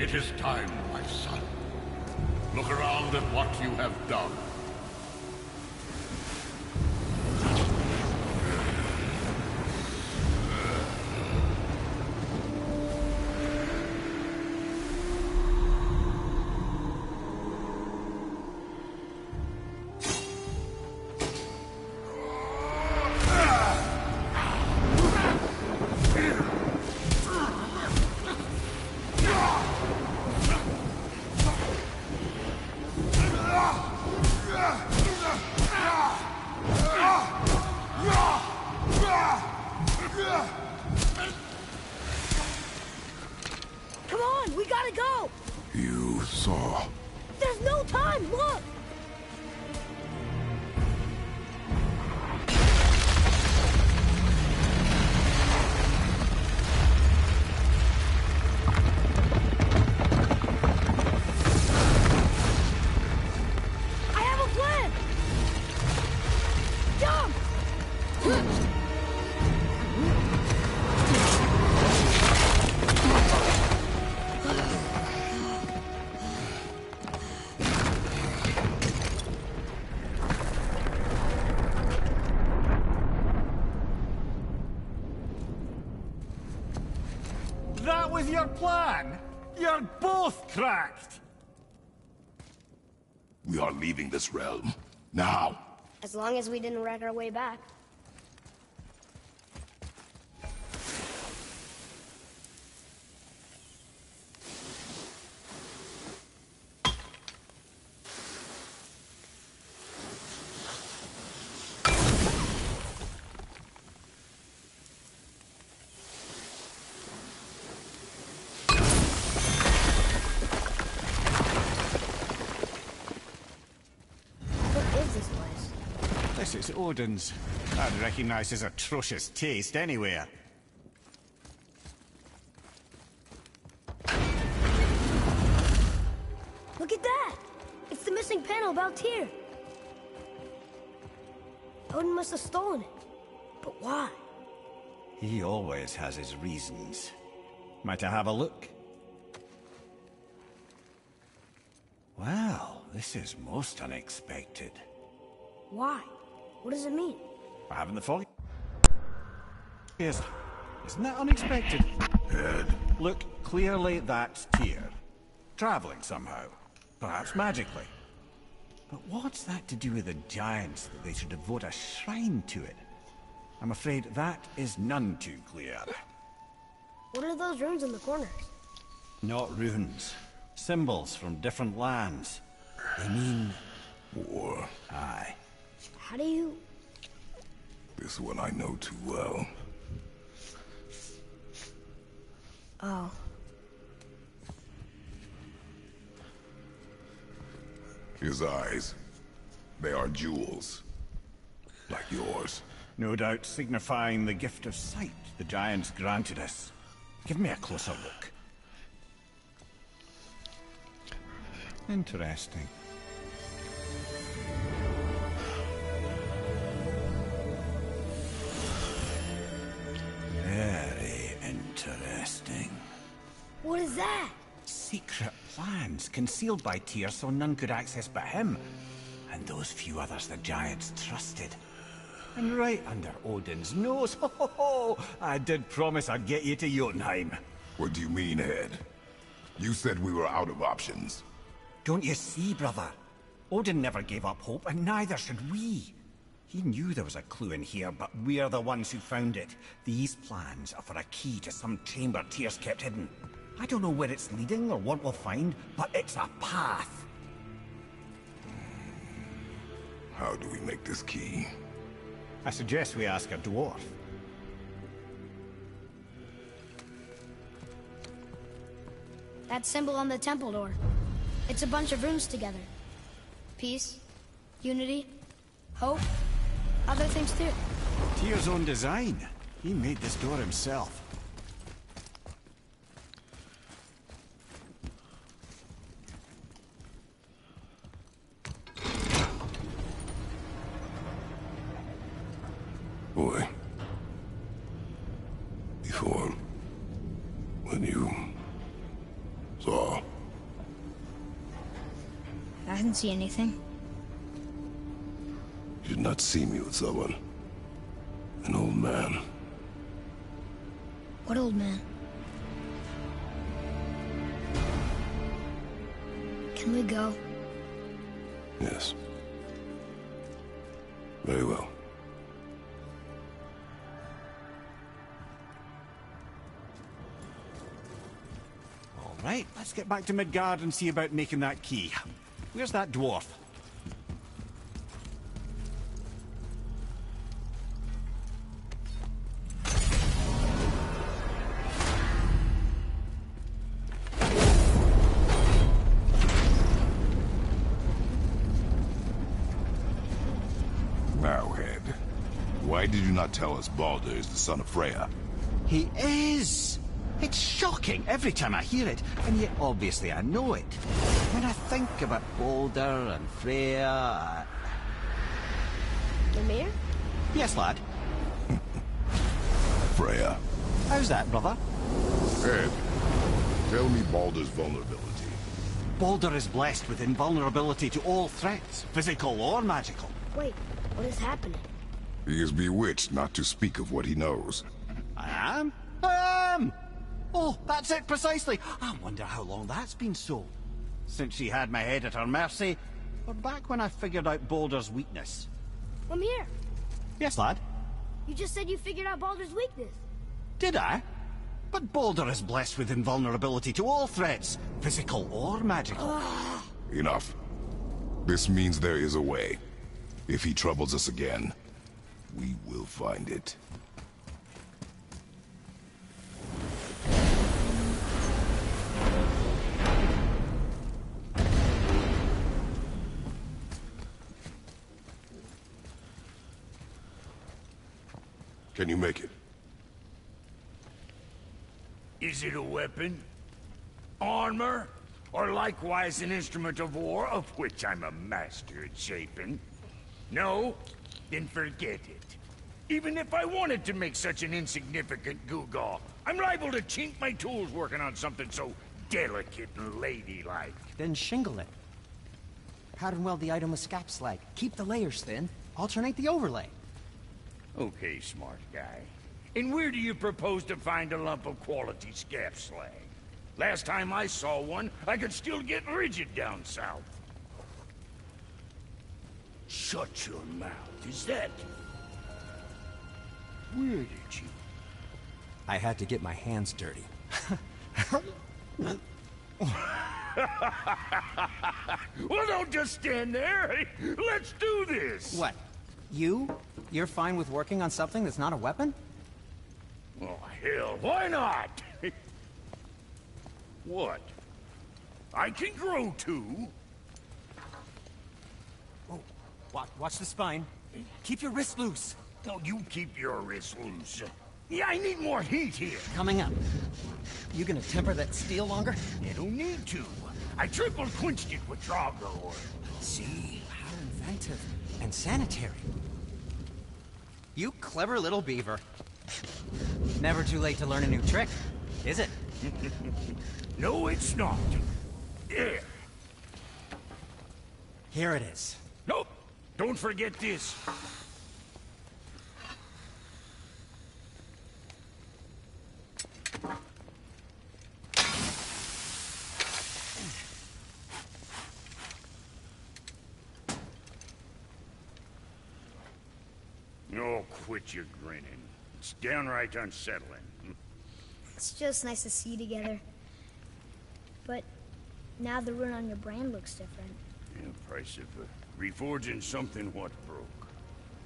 It is time, my son. Look around at what you have done. Come on, we gotta go! You saw... There's no time, look! I have a plan! Jump! That was your plan? You're both cracked! We are leaving this realm. Now. As long as we didn't wreck our way back. What is this place? This is Odin's. I'd recognize his atrocious taste anywhere. Look at that! It's the missing panel about here. Odin must have stolen it. But why? He always has his reasons. Might I have a look? Well, this is most unexpected. Why? What does it mean? I haven't the foggiest. Isn't that unexpected? Head. Look, clearly that's Tyr. Traveling somehow. Perhaps magically. But what's that to do with the giants that they should devote a shrine to it? I'm afraid that is none too clear. What are those runes in the corners? Not runes. Symbols from different lands. They mean... War. Aye. How do you... This one I know too well. Oh. His eyes. They are jewels. Like yours. No doubt signifying the gift of sight the giants granted us. Give me a closer look. Interesting. Very interesting. What is that? Secret plans concealed by Tyr so none could access but him. And those few others the giants trusted. And right under Odin's nose, ho ho ho! I did promise I'd get you to Jotunheim. What do you mean, Head? You said we were out of options. Don't you see, brother? Odin never gave up hope, and neither should we. He knew there was a clue in here, but we're the ones who found it. These plans are for a key to some chamber Tyr's kept hidden. I don't know where it's leading or what we'll find, but it's a path. How do we make this key? I suggest we ask a dwarf. That symbol on the temple door. It's a bunch of runes together. Peace, unity, hope, other things too. Tyr's own design. He made this door himself. Boy. Before... when you... saw... didn't see anything. You did not see me with someone. An old man. What old man? Can we go? Yes. Very well. All right, let's get back to Midgard and see about making that key. Where's that dwarf? Now, Head. Why did you not tell us Baldur is the son of Freya? He is! It's shocking every time I hear it, and yet obviously I know it. When I think about Baldur and Freya... Ymir? Yes, lad. Freya. How's that, brother? Head, tell me Baldur's vulnerability. Baldur is blessed with invulnerability to all threats, physical or magical. Wait, what is happening? He is bewitched not to speak of what he knows. I am? I am! Oh, that's it precisely. I wonder how long that's been so. Since she had my head at her mercy, or back when I figured out Baldur's weakness. Ymir, Yes, lad? you just said you figured out Baldur's weakness. Did I? But Baldur is blessed with invulnerability to all threats, physical or magical. Enough. This means there is a way. If he troubles us again, we will find it. Can you make it? Is it a weapon? Armor? Or likewise an instrument of war, of which I'm a master at shaping? No? Then forget it. Even if I wanted to make such an insignificant gewgaw, I'm liable to chink my tools working on something so delicate and ladylike. Then shingle it. Pattern weld the item with scap slag. Keep the layers thin. Alternate the overlay. Okay, smart guy. And where do you propose to find a lump of quality scap slag? Last time I saw one, I could still get rigid down south. Shut your mouth, is that? Where did you? I had to get my hands dirty. Well, don't just stand there. Let's do this. What? You're fine with working on something that's not a weapon? Oh, hell, why not? What? I can grow too. Oh, watch the spine. Keep your wrist loose. No, you keep your wrist loose. Yeah, I need more heat here. Coming up. You gonna temper that steel longer? You don't need to. I triple quenched it with Drago oil. See? How inventive. And sanitary. You clever little beaver. Never too late to learn a new trick, is it? No, it's not. There. Here it is. Nope. Don't forget this. Oh, quit your grinning. It's downright unsettling. It's just nice to see you together. But now the rune on your brain looks different. Yeah, price of reforging something what broke.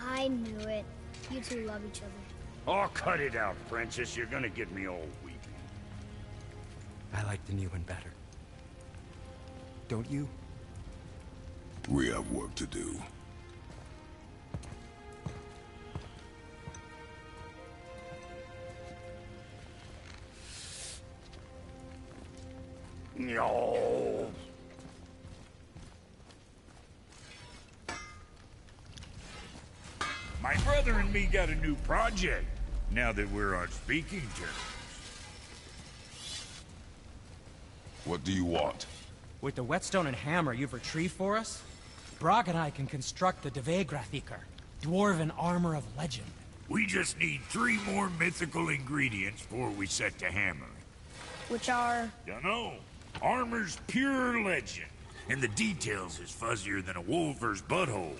I knew it. You two love each other. Oh, cut it out, Princess. You're gonna get me all weepy. I like the new one better. Don't you? We have work to do. No. My brother and me got a new project, now that we're on speaking terms. What do you want? With the whetstone and hammer you've retrieved for us, Brock and I can construct the Dvegrathikar, dwarven armor of legend. We just need 3 more mythical ingredients before we set to hammering. Which are... Dunno. Armor's pure legend, and the details is fuzzier than a wolver's butthole.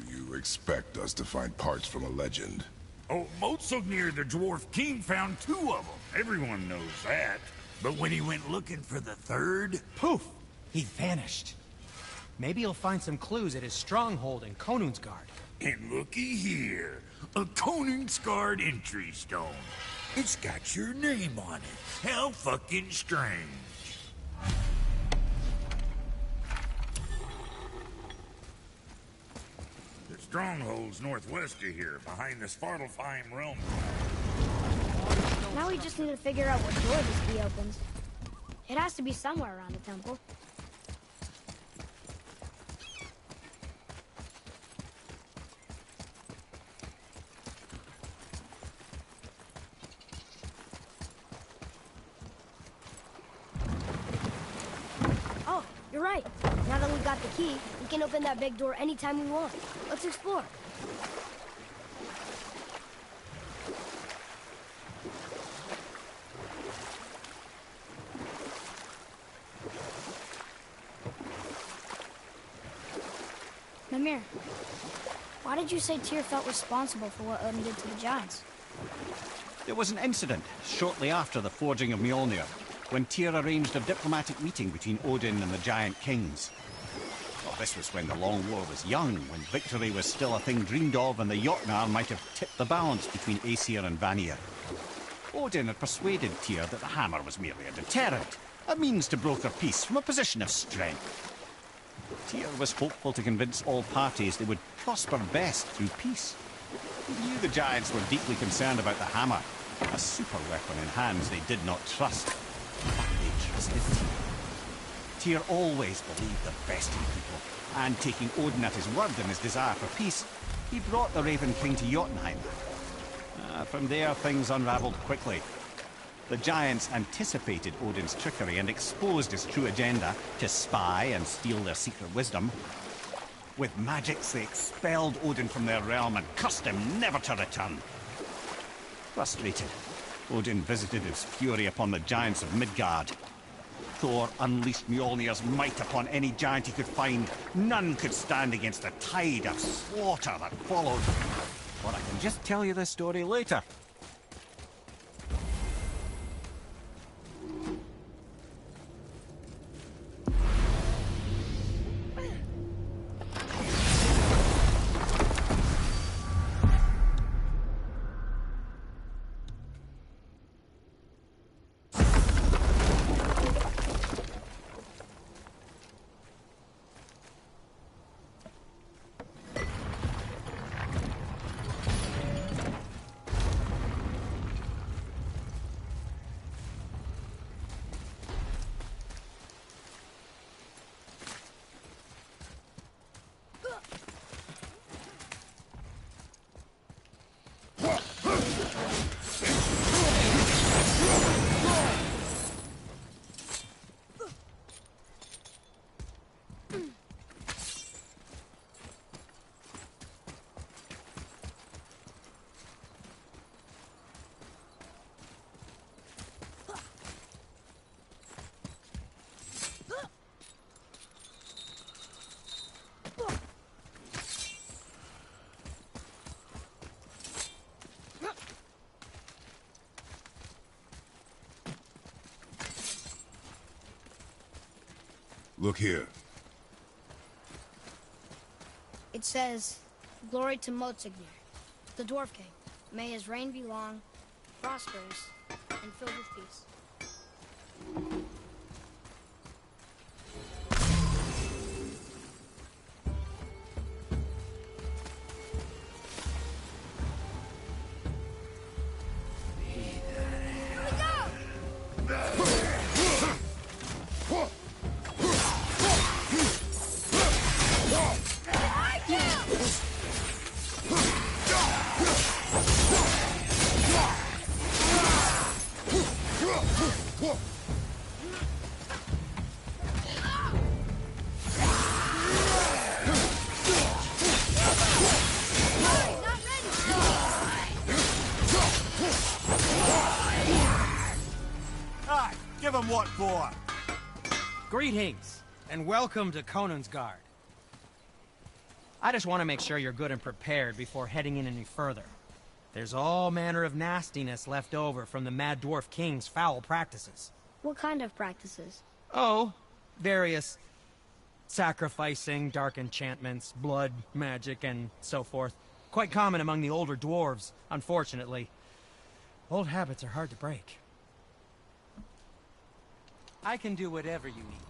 You expect us to find parts from a legend? Oh, Motsognir the Dwarf King found 2 of them. Everyone knows that. But when he went looking for the 3rd... Poof! He vanished. Maybe he'll find some clues at his stronghold in Konungsgard. And looky here, a Konungsgard entry stone. It's got your name on it. How fucking strange. The stronghold's northwest of here, behind the Svartalfheim realm. Now we just need to figure out what door this key opens. It has to be somewhere around the temple. Oh, you're right. Now that we got the key, we can open that big door anytime we want. Let's explore. Mimir, why did you say Tyr felt responsible for what Odin did to the Giants? There was an incident shortly after the forging of Mjolnir, when Tyr arranged a diplomatic meeting between Odin and the Giant Kings. Well, this was when the Long War was young, when victory was still a thing dreamed of, and the Jotnar might have tipped the balance between Aesir and Vanir. Odin had persuaded Tyr that the hammer was merely a deterrent, a means to broker peace from a position of strength. Tyr was hopeful to convince all parties they would prosper best through peace. He knew the Giants were deeply concerned about the hammer, a super weapon in hands they did not trust. But they trusted Tyr. Tyr always believed the best in people, and taking Odin at his word in his desire for peace, he brought the Raven King to Jotunheim. From there, things unraveled quickly. The Giants anticipated Odin's trickery and exposed his true agenda to spy and steal their secret wisdom. With magics, they expelled Odin from their realm and cursed him never to return. Frustrated, Odin visited his fury upon the giants of Midgard. Thor unleashed Mjolnir's might upon any giant he could find. None could stand against the tide of slaughter that followed. But I can just tell you this story later. Look here. It says, "Glory to Motsognir, the Dwarf King. May his reign be long, prosperous, and filled with peace." give him what for? Greetings, and welcome to Conan's Guard. I just want to make sure you're good and prepared before heading in any further. There's all manner of nastiness left over from the Mad Dwarf King's foul practices. What kind of practices? Oh, various sacrificing, dark enchantments, blood, magic, and so forth. Quite common among the older dwarves, unfortunately. Old habits are hard to break. I can do whatever you need.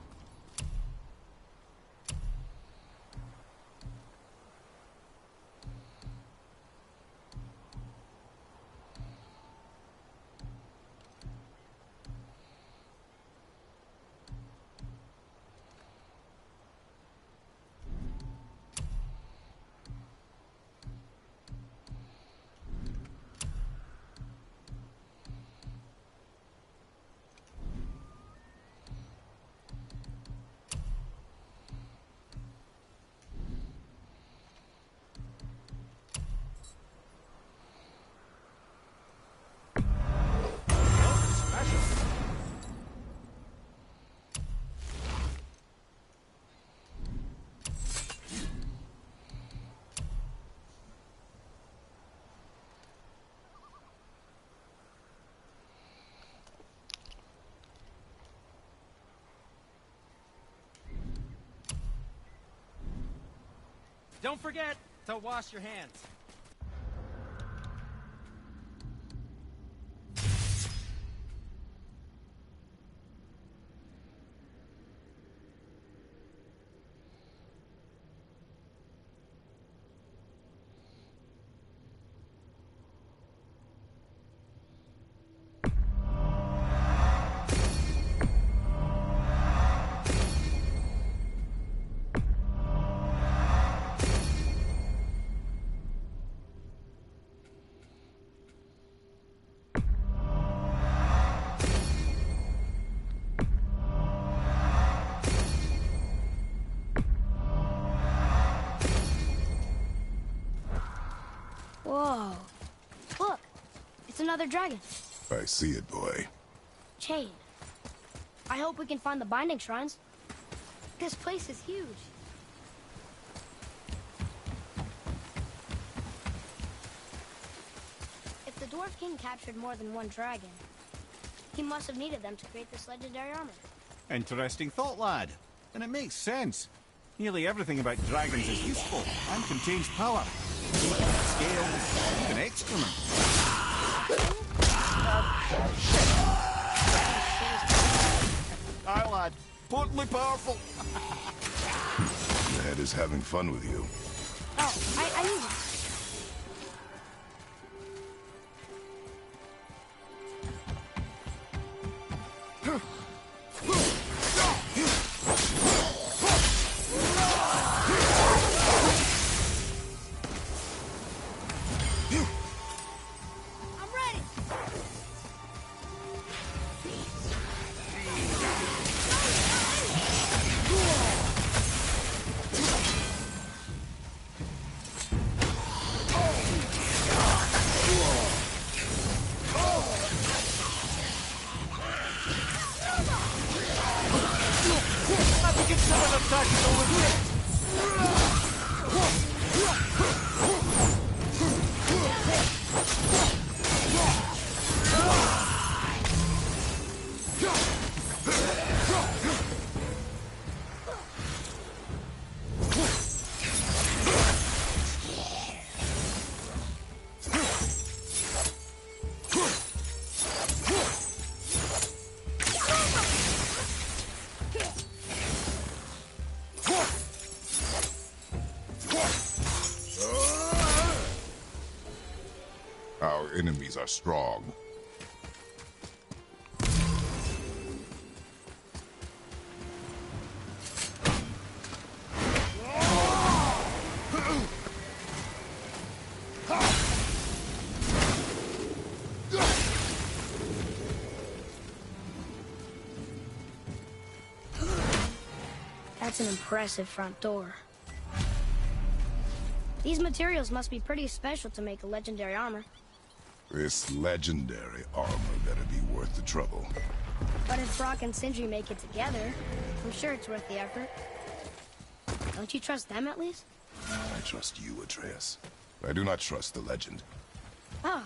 Don't forget to wash your hands. Whoa. Look, it's another dragon. I see it, boy. Chained. I hope we can find the binding shrines. This place is huge. If the Dwarf King captured more than one dragon, he must have needed them to create this legendary armor. Interesting thought, lad. And it makes sense. Nearly everything about dragons is useful and contains power. Scales, even excrement. Aye, lad. Totally powerful. The head is having fun with you. Oh, I knew this. Our enemies are strong. That's an impressive front door. These materials must be pretty special to make a legendary armor. This legendary armor better be worth the trouble. But if Brock and Sindri make it together, I'm sure it's worth the effort. Don't you trust them at least? I trust you, Atreus. I do not trust the legend. Oh,